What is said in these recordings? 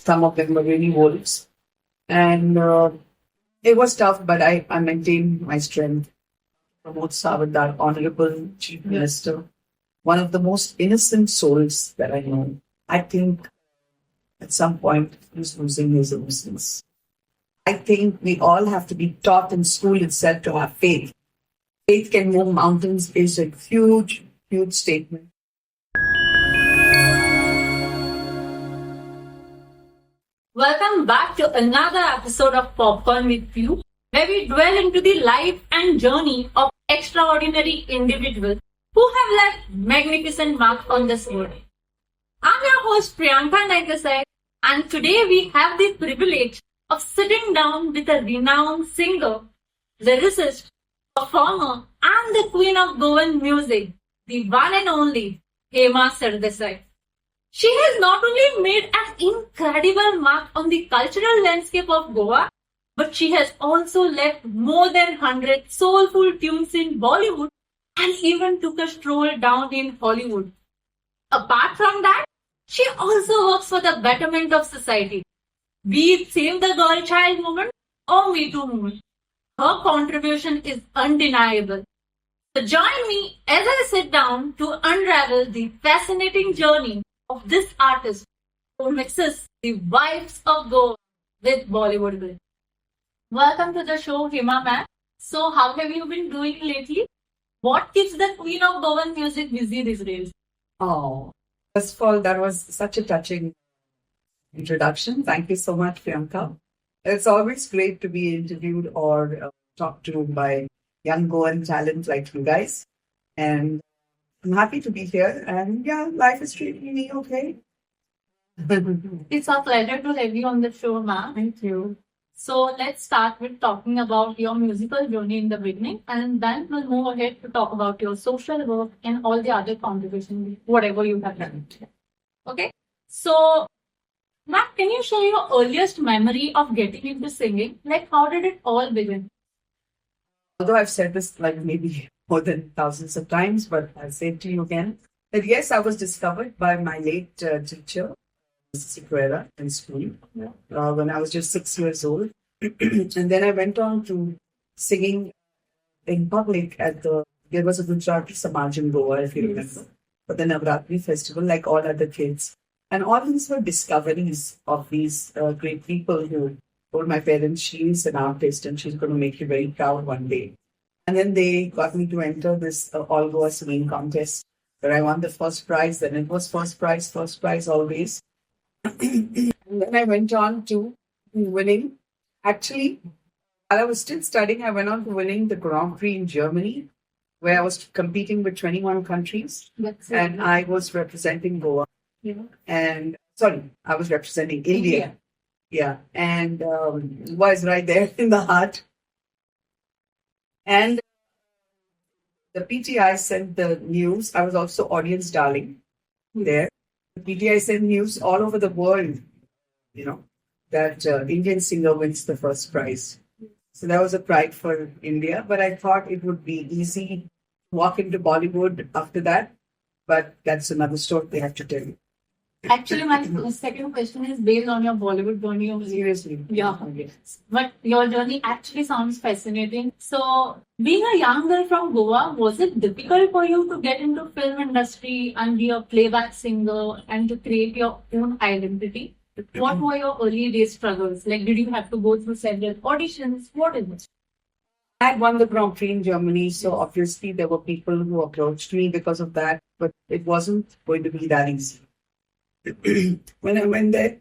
Some of them were really wolves. And it was tough, but I maintained my strength. Pramod Savadar, Honorable Chief Minister, one of the most innocent souls that I know. I think at some point he's losing his innocence. I think we all have to be taught in school itself to have faith. Faith can move mountains is a huge, huge statement. Welcome back to another episode of Popcorn with Piyu, where we dwell into the life and journey of extraordinary individuals who have left magnificent marks on this world. I'm your host Priyanka Sardesai, and today we have the privilege of sitting down with a renowned singer, lyricist, performer, and the queen of Goan music, the one and only Hema Sardesai. She has not only made an incredible mark on the cultural landscape of Goa, but she has also left more than 100 soulful tunes in Bollywood and even took a stroll down in Hollywood. Apart from that, she also works for the betterment of society, be it Save the Girl Child movement or Me Too movement. Her contribution is undeniable. So join me as I sit down to unravel the fascinating journey of this artist who mixes the vibes of Goa with Bollywood glitz. Welcome to the show, Hema ma'am. So how have you been doing lately? What keeps the queen of Goan music busy these days? Oh, first of all, that was such a touching introduction. Thank you so much, Priyanka. It's always great to be interviewed or talked to by young Goan talent like you guys. And I'm happy to be here. And yeah, life is treating me okay. It's a pleasure to have you on the show, ma'am. Thank you. So let's start with talking about your musical journey in the beginning, and then we'll move ahead to talk about your social work and all the other contributions, whatever you have done. Okay? So, ma'am, can you share your earliest memory of getting into singing? Like, how did it all begin? Although I've said this like maybe more than thousands of times, but I'll say it to you again. That yes, I was discovered by my late teacher, Mrs. Sequeira, in school when I was just 6 years old. And then I went on to singing in public there was a Gujarati Samaj in Goa, if you remember, for the Navratri festival, like all other kids. And all these were discoveries of these great people who told my parents, she's an artist and she's going to make you very proud one day. And then they got me to enter this All Goa singing contest where I won the first prize. Then it was first prize always. And then I went on to winning. Actually, while I was still studying, I went on to winning the Grand Prix in Germany, where I was competing with 21 countries. And I was representing Goa. And I was representing India. Yeah. And was right there in the heart. And the PTI sent the news. I was also audience darling there. The PTI sent news all over the world, that Indian singer wins the first prize. So that was a pride for India. But I thought it would be easy to walk into Bollywood after that. But that's another story they have to tell you. Actually, my second question is based on your Bollywood journey. Seriously? Yeah. But your journey actually sounds fascinating. So, being a young girl from Goa, was it difficult for you to get into film industry and be a playback singer and to create your own identity? What were your early day struggles? Like, did you have to go through several auditions? What is it? I had won the Grand Prix in Germany, so obviously there were people who approached me because of that, but it wasn't going to be that easy. When I went there,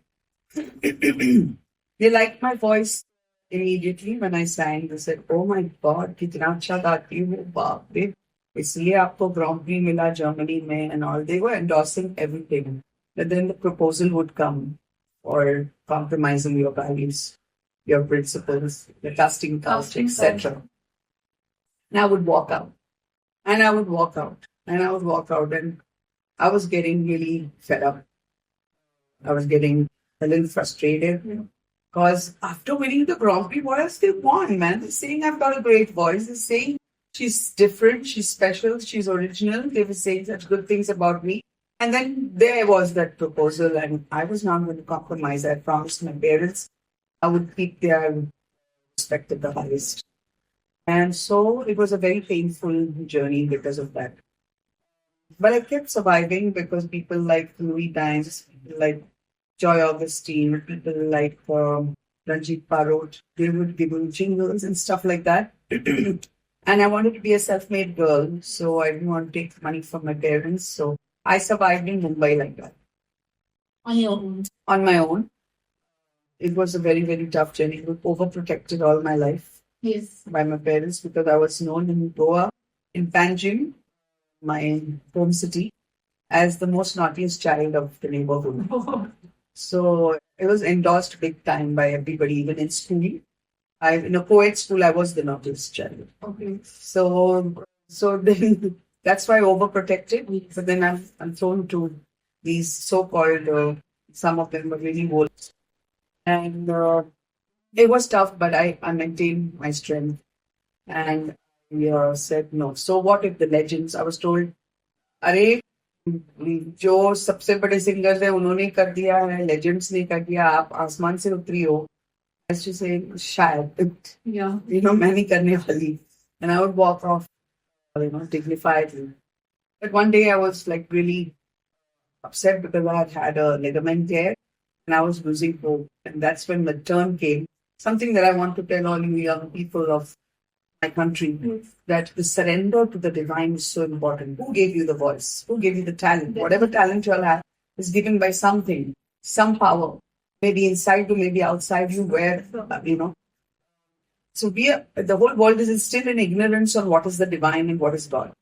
they liked my voice immediately when I sang. They said, "Oh my God, kitna acha gaati ho, baap re. Isliye aapko Grand Prix mila Germany mein," and all. They were endorsing everything. But then the proposal would come for compromising your values, your principles, the casting couch, etc. And I would walk out. And I would walk out. And I would walk out. And I was getting really fed up. I was getting a little frustrated because after winning the Grand Prix, what else they want, man? They're saying I've got a great voice. They're saying she's different, she's special, she's original. They were saying such good things about me. And then there was that proposal, and I was not going to compromise. I promised my parents I would keep their respect at the highest. And so it was a very painful journey because of that. But I kept surviving because people like Louis Dines, people like Joy Augustine, people like Ranjit Parot, they would give me jingles and stuff like that. And I wanted to be a self-made girl, so I didn't want to take money from my parents. So I survived in Mumbai like that. On your own. On my own. It was a very, very tough journey. I was overprotected all my life. Yes. By my parents because I was known in Goa, in Panjim, my home city, as the most naughtiest child of the neighborhood. So it was endorsed big time by everybody, even in school. In a co-ed school, I was the naughtiest child. Okay. So then that's why overprotected. But then I'm thrown to these so-called, some of them were really old. And it was tough, but I maintained my strength. And I said no. So what if the legends? I was told, अरे जो सबसे बड़े singers है उन्होंने कर दिया है, legends ने कर दिया, आप आसमान से उतरी हो. I used to say, शायद, Yeah. मैं नहीं करने वाली. And I would walk off, dignifiedly. But one day I was like really upset because I had a ligament tear and I was losing hope. And that's when the turn came. Something that I want to tell all you young people of my country, that the surrender to the divine is so important. Who gave you the voice? Who gave you the talent? Whatever talent you all have is given by something, some power, maybe inside you, maybe outside you, where, So the whole world is still in ignorance on what is the divine and what is God.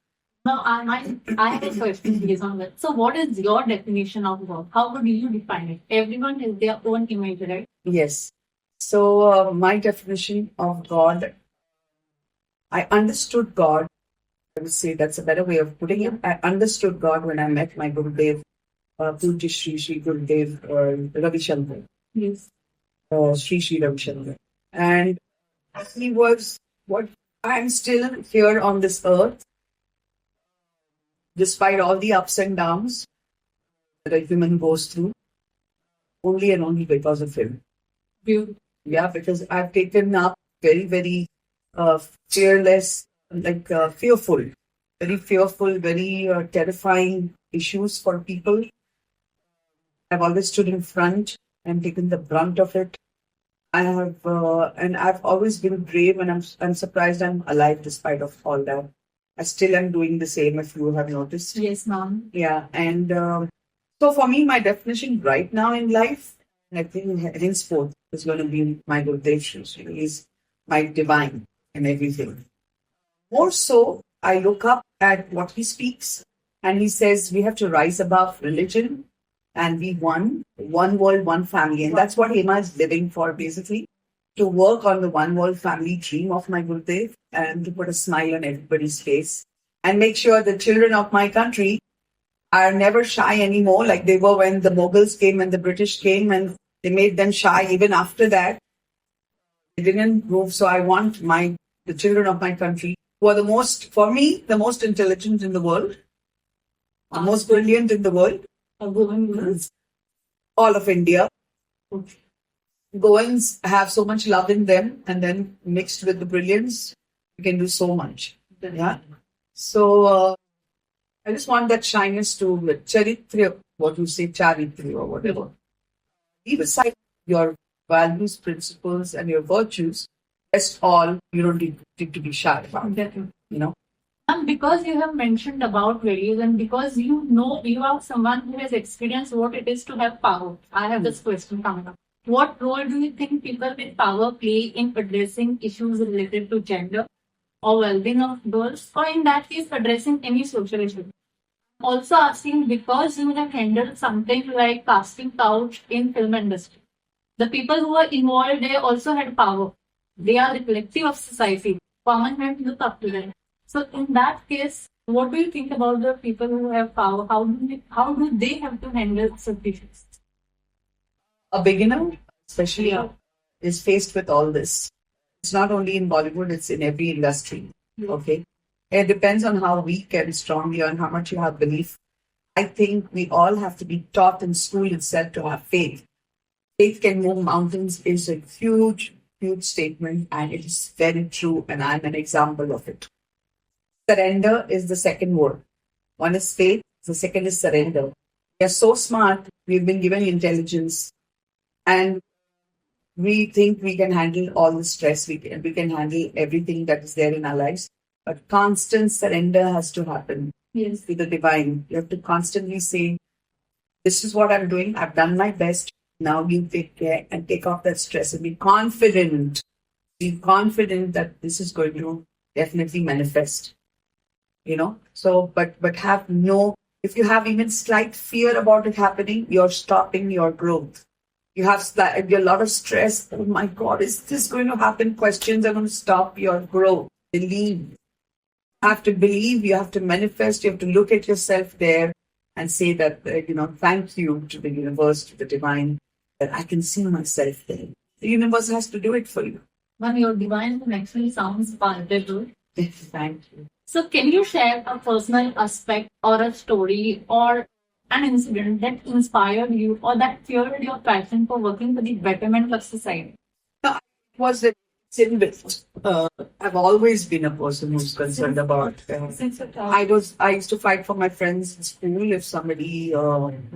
Now, I have a question based on that. So, what is your definition of God? How would you define it? Everyone has their own image, right? Yes. So, my definition of God, I understood God. I would say that's a better way of putting it. I understood God when I met my Gurudev, Pujya Shri Gurudev Ravi Shankar. Yes. Shri Ravi Shankar. And he was what I'm still here on this earth, despite all the ups and downs that a human goes through, only and only because of him. Beautiful. Yeah, because I've taken up very, very fearless, fearful, very terrifying issues for people. I've always stood in front and taken the brunt of it. I have, and I've always been brave, and I'm surprised I'm alive despite of all that. I still am doing the same, if you have noticed. Yes, ma'am. Yeah, and so for me, my definition right now in life, and I think henceforth is going to be my Gurudev Shri. He's my divine and everything. More so, I look up at what he speaks, and he says we have to rise above religion and be one world, one family. And that's what Hema is living for, basically, to work on the one world family dream of my Gurudev and to put a smile on everybody's face and make sure the children of my country are never shy anymore like they were when the Mughals came and the British came and they made them shy. Even after that, they didn't move. So I want the children of my country, who are the most intelligent in the world, the most brilliant in the world, all of India. Goans have so much love in them, and then mixed with the brilliance, you can do so much. Yeah. So I just want that shyness to charitra, what you say, charitra or whatever. Leave aside your values, principles, and your virtues. Rest all, you don't need to be shy about. Definitely. And because you have mentioned about values, and because you are someone who has experienced what it is to have power, I have this question coming up. What role do you think people with power play in addressing issues related to gender or well-being of girls, or in that case, addressing any social issue? Also asking, because you have handled something like casting couch in film industry, the people who are involved, they also had power. They are the collective of society. Common men look up to them. So in that case, what do you think about the people who have power? How do they have to handle such issues? A beginner, especially, is faced with all this. It's not only in Bollywood, it's in every industry. Okay. It depends on how weak and strong you are and how much you have belief. I think we all have to be taught in school itself to have faith. Faith can move mountains is a huge, huge statement, and it is very true, and I'm an example of it. Surrender is the second word. One is faith, the second is surrender. We are so smart, we've been given intelligence, and we think we can handle all the stress, we can handle everything that is there in our lives. But constant surrender has to happen. Yes. To the divine. You have to constantly say, this is what I'm doing, I've done my best. Now you take care and take off that stress and be confident. Be confident that this is going to definitely manifest. So but have no, if you have even slight fear about it happening, you're stopping your growth. You have a lot of stress. Oh my God, is this going to happen? Questions are going to stop your growth. Believe. You have to believe, you have to manifest, you have to look at yourself there and say that, thank you to the universe, to the divine, that I can see myself there. The universe has to do it for you. Ma'am, your divine actually sounds powerful. Thank you. So can you share a personal aspect or a story or an incident that inspired you or that fueled your passion for working for the betterment of society? No, it was a sin with. I've always been a person who's concerned about. I used to fight for my friends in school if somebody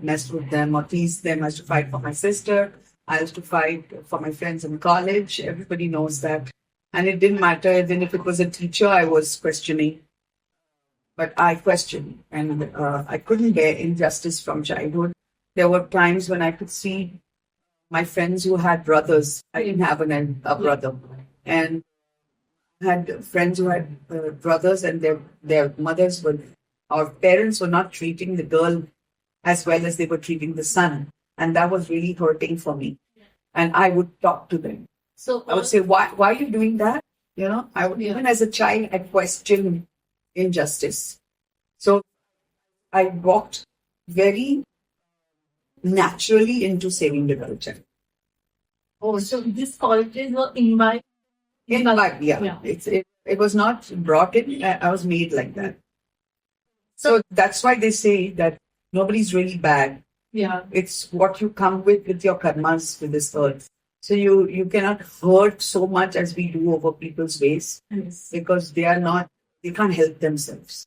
messed with them or teased them. I used to fight for my sister. I used to fight for my friends in college. Everybody knows that. And it didn't matter. Even if it was a teacher, I was questioning. But I questioned, and I couldn't bear injustice from childhood. There were times when I could see my friends who had brothers. I didn't have a brother. And I had friends who had brothers, and their mothers our parents were not treating the girl as well as they were treating the son. And that was really hurting for me. And I would talk to them. So I would say, why are you doing that? I would, even as a child, I questioned injustice. So I walked very naturally into saving the culture. Oh, so these qualities were imbibed? Yeah. It was not brought in. I was made like that. So that's why they say that nobody's really bad. Yeah. It's what you come with your karmas with this earth. So you cannot hurt so much as we do over people's ways. Yes. Because they can't help themselves.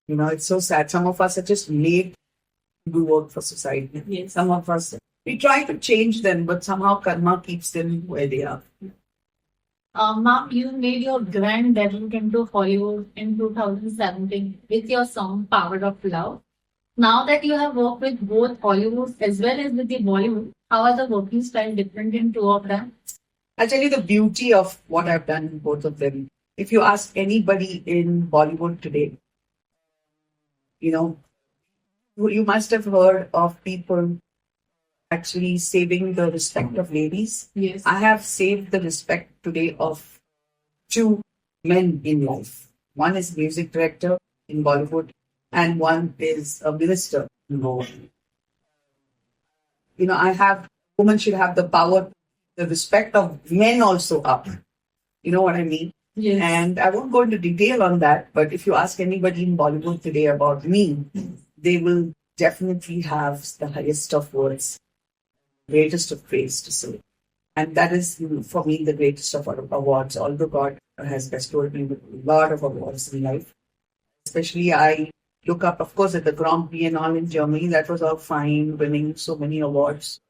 It's so sad. Some of us are just made to do work for society. Yes. Some of us, we try to change them, but somehow karma keeps them where they are. Ma'am, you made your grand debut into Hollywood in 2017 with your song Power of Love. Now that you have worked with both Hollywood as well as with the Bollywood, how are the working style different in two of them? I'll tell you the beauty of what I've done in both of them. If you ask anybody in Bollywood today, you must have heard of people actually saving the respect of ladies. Yes. I have saved the respect today of two men in life. One is music director in Bollywood, and one is a minister in Bollywood. Women should have the power, the respect of men also up. You know what I mean? Yes. And I won't go into detail on that, but if you ask anybody in Bollywood today about me, they will definitely have the highest of words, greatest of praise to say. And that is, for me, the greatest of awards. Although God has bestowed me with a lot of awards in life. Especially I look up, of course, at the Grand Prix and all in Germany. That was all fine, winning so many awards,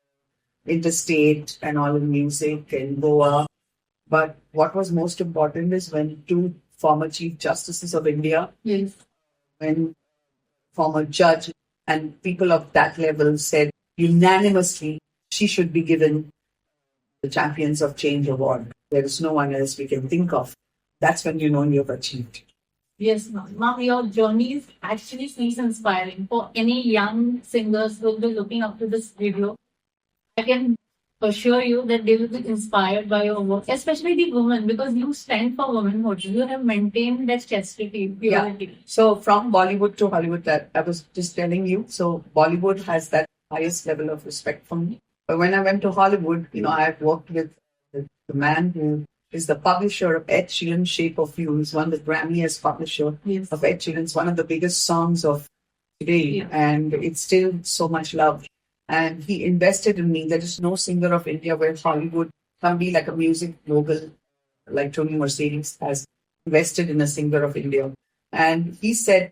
interstate and all in music and Goa. But what was most important is when two former Chief Justices of India, yes, when former judge and people of that level said unanimously she should be given the Champions of Change Award. There is no one else we can think of. That's when you know you've achieved. Yes, ma'am. Ma'am, your journey is actually seems inspiring for any young singers who will be looking up to this video. I can assure you that they will be inspired by your work, especially the women, because you stand for womanhood. You have maintained that chastity, purity. Yeah. So from Bollywood to Hollywood, that I was just telling you. So Bollywood has that highest level of respect for me. But when I went to Hollywood, I have worked with the man who is the publisher of Ed Sheeran's Shape of You. He's won the Grammy as publisher Yes. of Ed Sheeran's, one of the biggest songs of today, Yeah. and it's still so much love. And he invested in me. There is no singer of India where Hollywood can be like a music mogul like Tony Mercedes has invested in a singer of India. And he said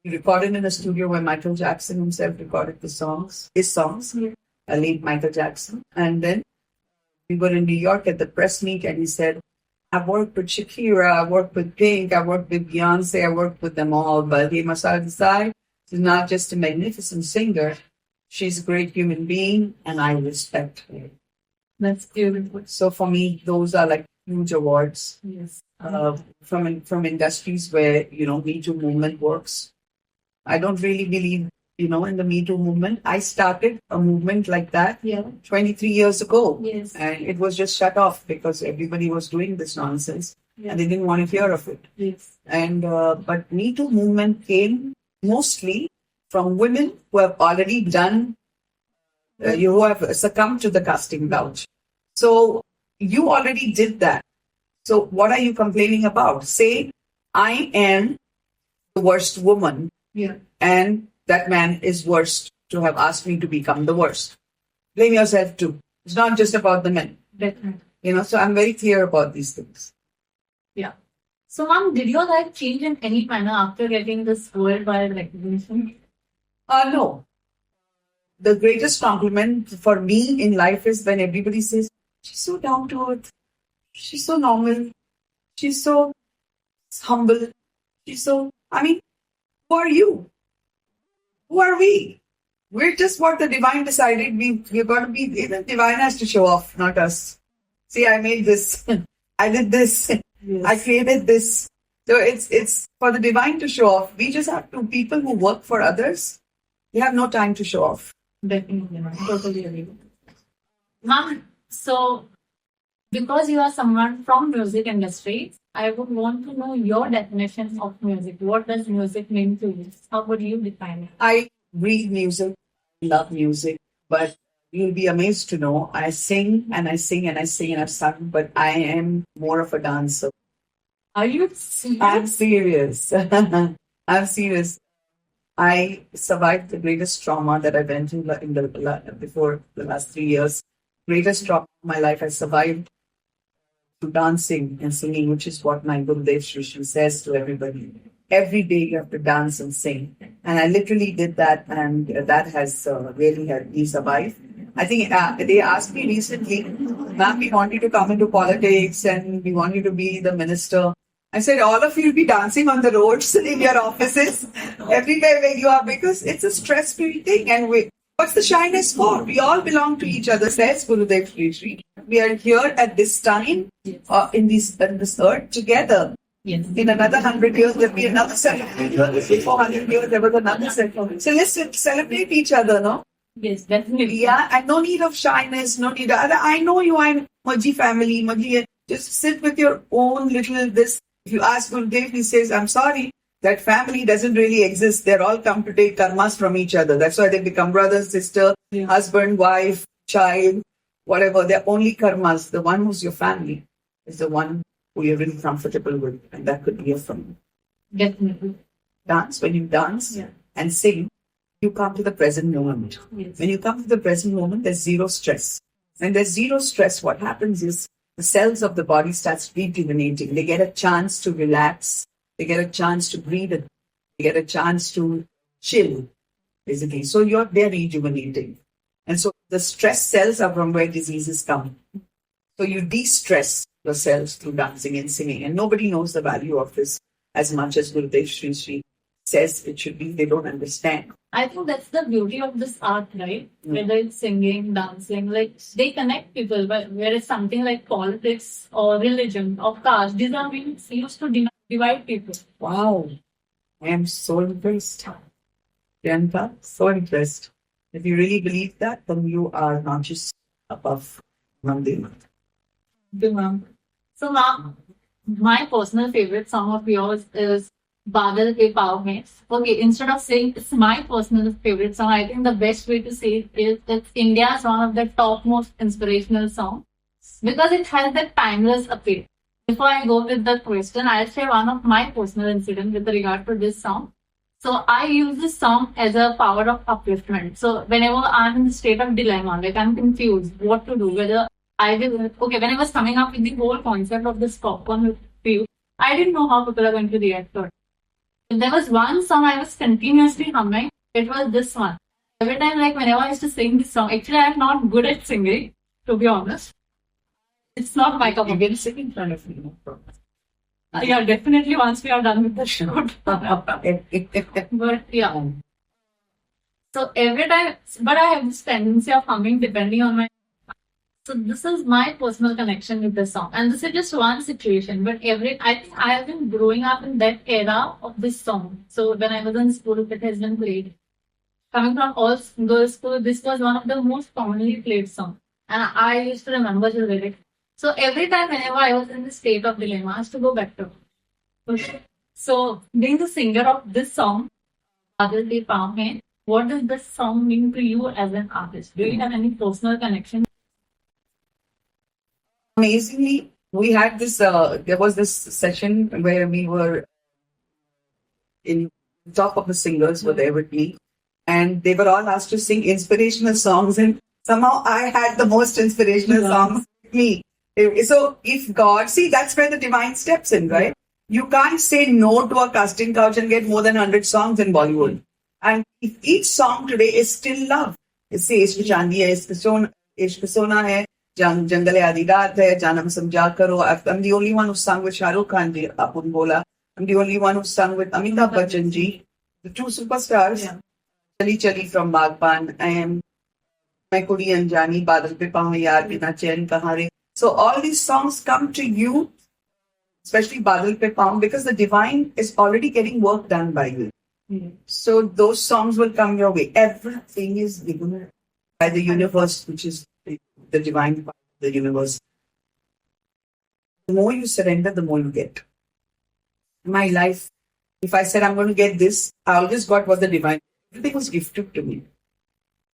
he recorded in a studio where Michael Jackson himself recorded his songs, late Michael Jackson. And then we were in New York at the press meet, and he said, I've worked with Shakira, I've worked with Pink, I've worked with Beyonce, I worked with them all, but Hema Sardesai is not just a magnificent singer, she's a great human being, and I respect her. That's beautiful. So for me, those are like huge awards Yes. from industries where, Me Too movement works. I don't really believe, in the Me Too movement. I started a movement like that Yeah. 23 years ago. Yes. And it was just shut off because everybody was doing this nonsense Yeah. and they didn't want to hear of it. Yes. And but Me Too movement came mostly from women who have already done, who have succumbed to the casting couch. So you already did that. So what are you complaining about? Say, I am the worst woman, Yeah. and that man is worst to have asked me to become the worst. Blame yourself too. It's not just about the men. Definitely. So I'm very clear about these things. Yeah. So, ma'am, did your life change in any manner after getting this worldwide recognition? No. The greatest compliment for me in life is when everybody says, she's so down to earth. She's so normal. She's so humble. Who are you? Who are we? We're just what the divine decided. We're going to be, the divine has to show off, not us. See, I made this. I did this. Yes. I created this. So it's for the divine to show off. We just have to, people who work for others, they have no time to show off. Definitely. Totally agree. Ma'am, so because you are someone from music industry, I would want to know your definition of music. What does music mean to you? How would you define it? I read music, love music, but you'll be amazed to know I sing and I sing and I sing and I've sung, but I am more of a dancer. Are you serious? I'm serious. I'm serious. I survived the greatest trauma that I went through before the last 3 years. Greatest trauma of my life I survived through dancing and singing, which is what my Gurudev Shri Shri says to everybody. Every day you have to dance and sing. And I literally did that, and that has really helped me survive. I think they asked me recently, ma'am, we want you to come into politics and we want you to be the minister. I said, all of you will be dancing on the roads in your offices, everywhere where you are, because it's a stress-free thing. And what's the shyness for? We all belong to each other, says Gurudev Shri Shri. We are here at this time, in this earth together. Yes. In another 100 years, there'll be another celebration. 400 years, there was another celebration. So let's celebrate each other, no? Yes, definitely. Yeah, and no need of shyness, no need. I know you are in Maji family, Maji. Just sit with your own little this. If you ask Gurudev, he says, I'm sorry, that family doesn't really exist. They're all come to take karmas from each other. That's why they become brother, sister, husband, wife, child, whatever. They're only karmas. The one who's your family is the one who you're really comfortable with. And that could be your family. Definitely. Dance, when you dance and sing, you come to the present moment. Yes. When you come to the present moment, there's zero stress. When there's zero stress, what happens is the cells of the body starts rejuvenating. They get a chance to relax. They get a chance to breathe. They get a chance to chill, basically. So they're rejuvenating. And so the stress cells are from where diseases come. So you de-stress yourselves through dancing and singing. And nobody knows the value of this as much as Gurudev Shri Shri says it should be. They don't understand. I think that's the beauty of this art, right? Whether it's singing, dancing, like they connect people. But whereas something like politics or religion or caste, these are being used to divide people. Wow. I am so impressed. Priyanka, so impressed. If you really believe that, then you are not just above Mandir. So, ma'am, my personal favorite song of yours is Badal Ke Paav Mein. Okay, instead of saying it's my personal favorite song, I think the best way to say it is it's India's one of the topmost inspirational songs because it has that timeless appeal. Before I go with the question, I'll share one of my personal incidents with regard to this song. So I use this song as a power of upliftment. So whenever I'm in the state of dilemma, like I'm confused what to do, whether I will, okay, when I was coming up with the whole concept of this popcorn with you, I didn't know how people are going to react to it. If there was one song I was continuously humming, it was this one. Every time, like whenever I used to sing this song, actually I'm not good at singing, to be honest. It's not my cup You of can sing in front of me, no problem. Yeah, definitely once we are done with the shoot. But yeah. So every time, but I have this tendency of humming depending on my. So this is my personal connection with the song, and this is just one situation. But I think I have been growing up in that era of this song. So when I was in school, it has been played. Coming from all girls' school, this was one of the most commonly played songs, and I used to remember the lyrics. So every time, whenever I was in the state of dilemma, I used to go back to it. So being the singer of this song, Badal Pe Pav Mein, what does this song mean to you as an artist? Do you have any personal connection? Amazingly, we had this, there was this session where we were in top of the singers were there with me, and they were all asked to sing inspirational songs, and somehow I had the most inspirational songs with me. So if God, see, that's where the divine steps in, right? You can't say no to a casting couch and get more than 100 songs in Bollywood. And if each song today is still love. It's Ishq Chandi hai, Ishq Sona hai, Jangal Aadhi Raat hai, Janam Samjha Karo. I'm the only one who sang with Shah Rukh Khan ji, Apun Bola. I'm the only one who sang with Amitabh Bachchan ji, the two superstars. Yeah. Chali Chali from Bagban, and Main Kudi Anjani, Badal Pe Pav Mein Yaar Bina Chain Kahan Re. So all these songs come to you, especially Badal Pe Pav, because the divine is already getting work done by you. Mm-hmm. So those songs will come your way. Everything is given by the universe, which is the divine part of the universe. The more you surrender, the more you get. In my life, if I said I'm going to get this, I always got what the divine. Everything was gifted to me.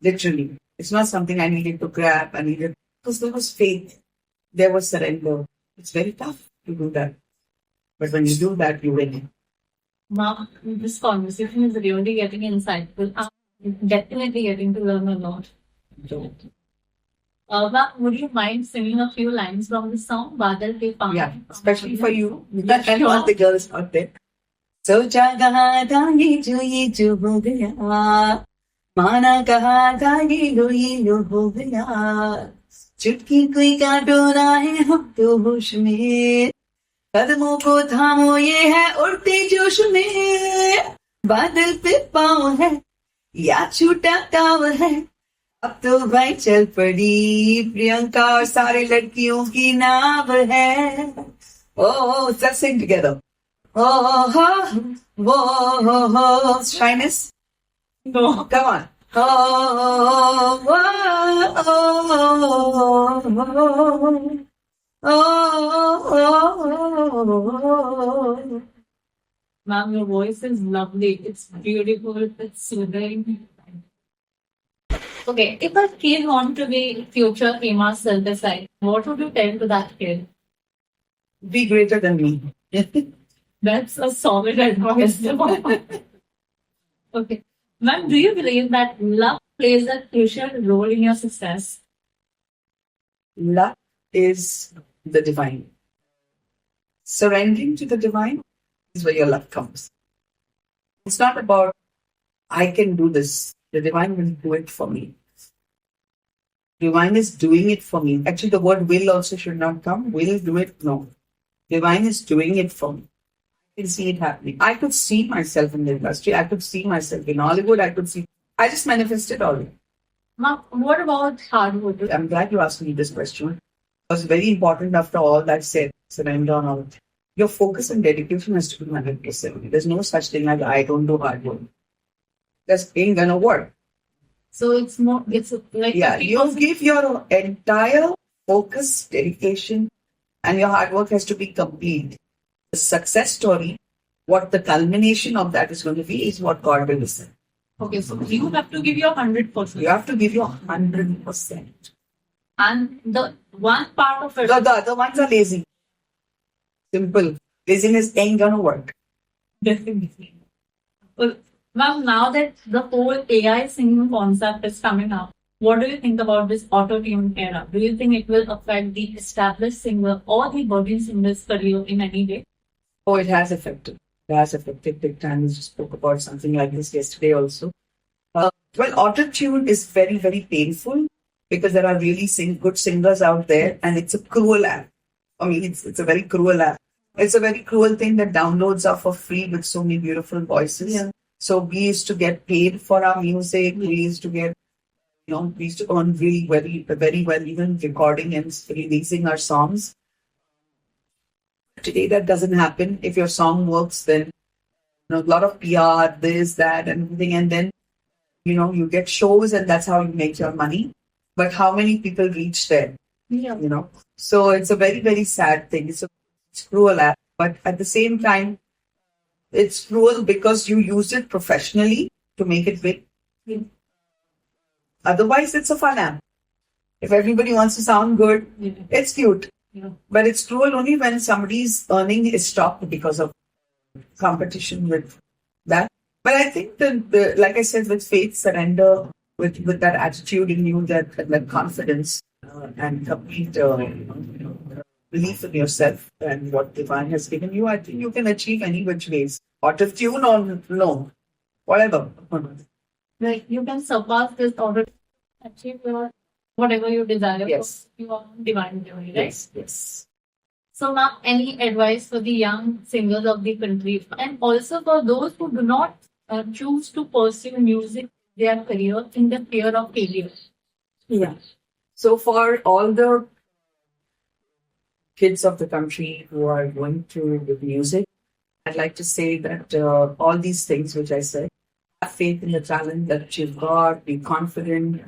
Literally. It's not something I needed to grab. Because there was faith. There was surrender. It's very tough to do that. But when you do that, you win. Mom, this conversation is really getting insightful. I'm definitely getting to learn a lot. Ma'am, would you mind singing a few lines from the song, Badal Pe Pav? Yeah, especially for you. And all the girls out there. सोचा कहा था ये जो हो गया, माना कहा था ये हो गया, चुटकी कोई काटो ना है हम तो होश में, कदमों को थामो ये है उड़ते जोश में, बादल पे पाँव है या छूटा ताव है, अब तो भाई चल पड़ी प्रियंका और सारे लड़कियों की नाव है. Oh, let's sing together. Oh, whoa, shyness? No. Come on. Oh, Ma'am, your voice is lovely. It's beautiful. It's soothing. Okay, if a kid wants to be future Hema Sardesai, what would you tell to that kid? Be greater than me. That's a solid advice. Okay. Ma'am, do you believe that luck plays a crucial role in your success? Luck is the divine. Surrendering to the divine is where your luck comes. It's not about, I can do this. The divine will do it for me. Divine is doing it for me. Actually, the word will also should not come. Will do it? No. Divine is doing it for me. I can see it happening. I could see myself in the industry. I could see myself in Hollywood. I just manifested already. Ma'am, what about hard work? I'm glad you asked me this question. It was very important after all that said, surrender and all. Your focus and dedication has to be 100%. There's no such thing as I don't do hard work. That's ain't gonna work. So it's like... Yeah, you give your entire focus, dedication, and your hard work has to be complete. The success story, what the culmination of that is going to be, is what God will listen. Okay, so you have to give your 100%. You have to give your 100%. And the one part of it... The other ones are lazy. Simple. Laziness ain't gonna work. Definitely. Well, Ma'am, now that the whole AI singing concept is coming up, what do you think about this auto-tune era? Do you think it will affect the established singer or the budding singer's career in any way? Oh, it has affected. It has affected big time. We just spoke about something like this yesterday also. Well, auto-tune is very, very painful because there are really good singers out there, and it's a cruel app. I mean, it's a very cruel app. It's a very cruel thing that downloads are for free with so many beautiful voices. Yeah. So we used to get paid for our music. We used to get, we used to earn really very, very well, even recording and releasing our songs. Today, that doesn't happen. If your song works, then a lot of PR, this, that, and everything, and then you get shows, and that's how you make your money. But how many people reach there? Yeah. So it's a very, very sad thing. It's cruel app, but at the same time, it's cruel because you use it professionally to make it big. Yeah. Otherwise, it's a fun app. If everybody wants to sound good, it's cute. Yeah. But it's cruel only when somebody's earning is stopped because of competition with that. But I think that, like I said, with faith, surrender, with that attitude in you, that confidence and complete belief in yourself and what divine has given you, I think you can achieve any which ways. Auto-tune or no, whatever. Like you can surpass this order, achieve whatever you desire. Yes. For your divine journey, right? Yes, yes. So now, any advice for the young singers of the country, and also for those who do not choose to pursue music, their career, in the fear of failure? Yeah. So for all the kids of the country who are going through with music, I'd like to say that all these things which I said, have faith in the talent that you've got, be confident,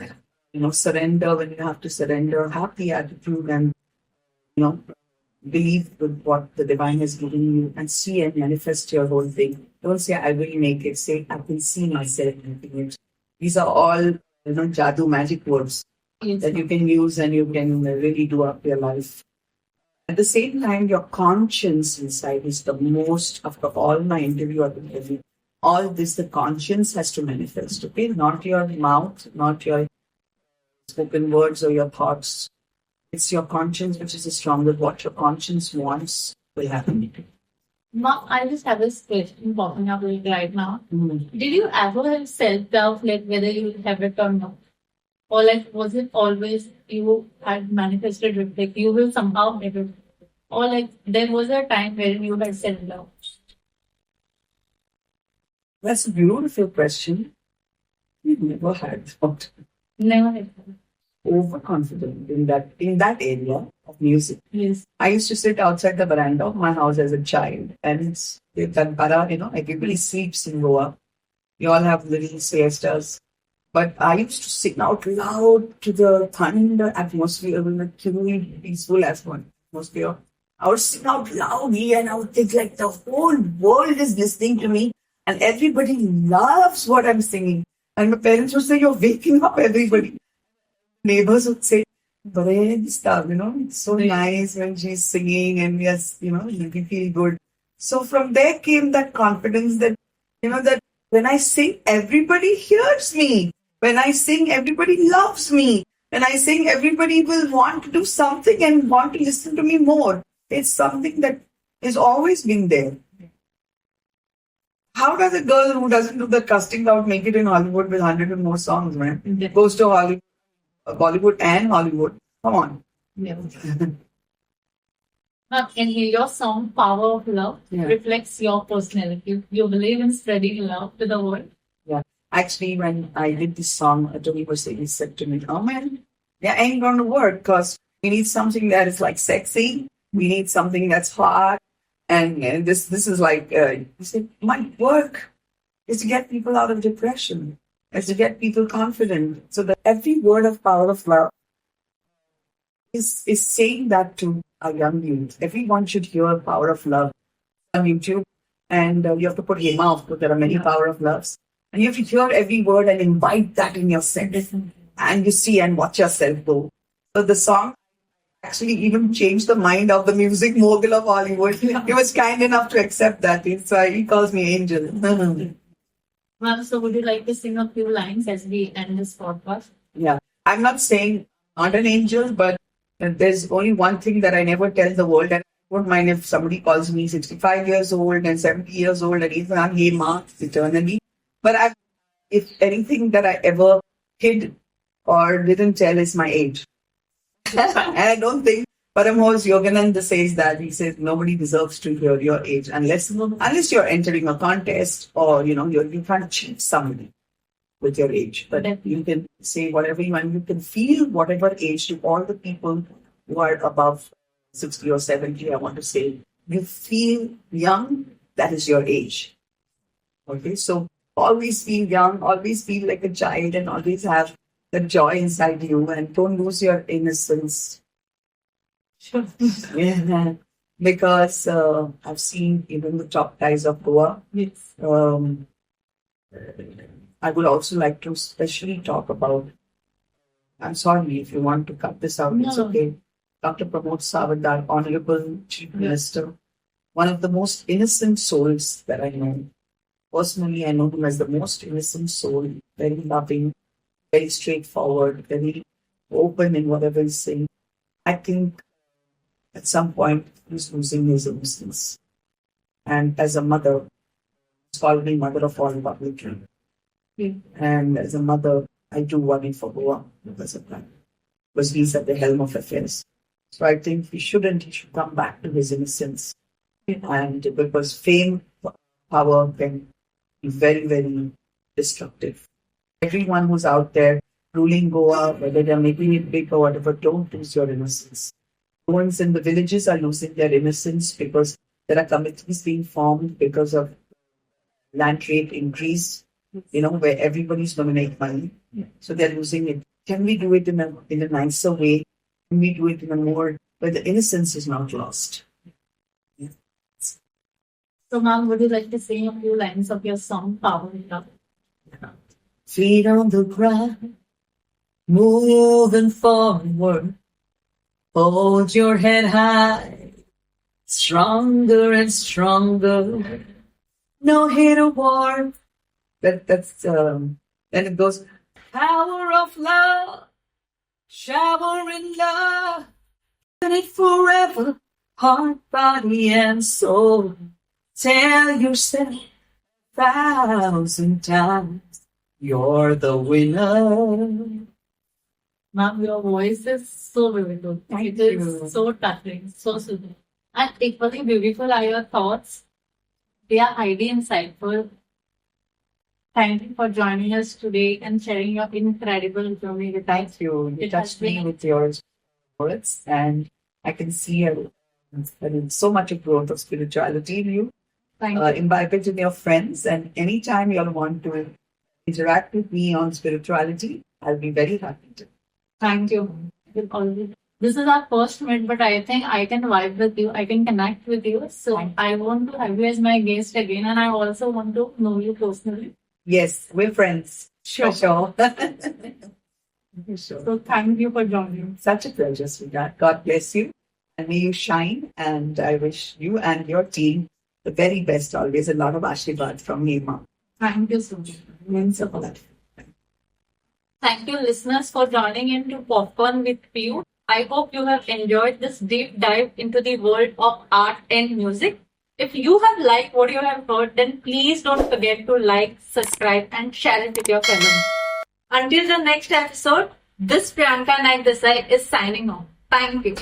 surrender when you have to surrender, have the attitude and, believe with what the divine has given you and see and manifest your whole thing. Don't say, I will make it. Say, I can see myself making it. These are all, jadoo magic words that you can use and you can really do up your life. At the same time, your conscience inside is the most, after all my interview, all this, the conscience has to manifest, okay? Not your mouth, not your spoken words or your thoughts. It's your conscience which is stronger. What your conscience wants will happen. Ma, I just have this question popping up right now. Mm-hmm. Did you ever have self-doubt, like whether you will have it or not? Or like, was it always you had manifested it, like you will somehow have it? Or like, there was a time where you had self-doubt? That's a beautiful question. We've never had thought. Never had thought. Overconfident in that area of music. Yes. I used to sit outside the veranda of my house as a child, and it's Tanpara, everybody sleeps in Goa. We all have little siestas. But I used to sing out loud to the thunder atmosphere, the truly peaceful atmosphere. I would sing out loudly and I would think like the whole world is listening to me and everybody loves what I'm singing. And my parents would say, you're waking up everybody. Neighbors would say, stuff, it's so nice when she's singing and yes, we feel good. So from there came that confidence that, that when I sing, everybody hears me. When I sing, everybody loves me. When I sing, everybody will want to do something and want to listen to me more. It's something that has always been there. How does a girl who doesn't do the casting out make it in Hollywood with 100 and more songs, man? Yeah. Goes to Hollywood, Bollywood and Hollywood. Come on. Yeah. And your song, Power of Love, reflects your personality. You believe in spreading love to the world. Yeah. Actually, when I did this song, Tony Mercedes said to me, oh man, ain't going to work because we need something that is like sexy. We need something that's hot. And this is like, he said, my work is to get people out of depression, is to get people confident. So that every word of Power of Love is saying that to our young youth. Everyone should hear Power of Love on YouTube. And you have to put Hema, of course, there are many Power of Loves. And you have to hear every word and invite that in yourself. And you see and watch yourself go. So the song actually even changed the mind of the music mogul of Hollywood. He was kind enough to accept that. So he calls me Angel. Well, Ma'am, so would you like to sing a few lines as we end this podcast? Yeah. I'm not saying not an angel, but there's only one thing that I never tell the world, and I won't mind if somebody calls me 65 years old and 70 years old and even I'm Hema eternally. But if anything that I ever hid or didn't tell is my age. And I don't think Paramhos Yogananda says that. He says nobody deserves to hear your age unless you're entering a contest or you can't cheat somebody with your age. But you can say whatever you want. You can feel whatever age to all the people who are above 60 or 70. I want to say you feel young. That is your age. Okay, so always feel young, always feel like a child, and always have the joy inside you, and don't lose your innocence. Sure. Yeah, because I've seen even the top guys of Goa. Yes. I would also like to especially talk about, I'm sorry if you want to cut this out, it's No. okay. Dr. Pramod Sawant, our Honorable Chief Minister, one of the most innocent souls that I know. Personally, I know him as the most innocent soul, very loving, very straightforward, very open in whatever he's saying. I think at some point he's losing his innocence. And as a mother, he's called me mother of all publicly. And as a mother, I do worry for Goa because of that. Because he's at the helm of affairs. So I think he should come back to his innocence. And because fame, power can be very, very destructive. Everyone who's out there ruling Goa, whether they're making it big or whatever, don't lose your innocence. Goans in the villages are losing their innocence because there are committees being formed because of land rate increase, where everybody's going to make money. So they're losing it. Can we do it in a nicer way? Can we do it in a more where the innocence is not lost? So, ma'am, would you like to sing a few lines of your song, Power in Love? Feet on the ground, moving forward. Hold your head high, stronger and stronger. No hate or war. Then it goes, power of love, shower in love, and it forever, heart, body, and soul. Tell yourself 1,000 times, you're the winner. Ma'am, your voice is so beautiful. Thank It is you. so touching, so soothing. And equally beautiful are your thoughts. They are highly insightful. Thank you for joining us today and sharing your incredible journey with us. Thank you. You It has touched me been- with your words, and I can see so much of growth of spirituality in you. Thank you. Imbibe it in your friends, and anytime you'll want to interact with me on spirituality, I'll be very happy to. Thank you. This is our first meet, but I think I can vibe with you. I can connect with you. So I want to have you as my guest again, and I also want to know you personally. Yes, we're friends. Sure. Sure. So thank you for joining. Such a pleasure, sweetheart. God bless you, and may you shine. And I wish you and your team the very best always. A lot of ashirwad from Hema. Thank you so much. Means a lot. Thank you, listeners, for joining into Popcorn with Piyu. I hope you have enjoyed this deep dive into the world of art and music. If you have liked what you have heard, then please don't forget to like, subscribe, and share it with your fellows. Until the next episode, this Priyanka Naik Desai is signing off. Thank you.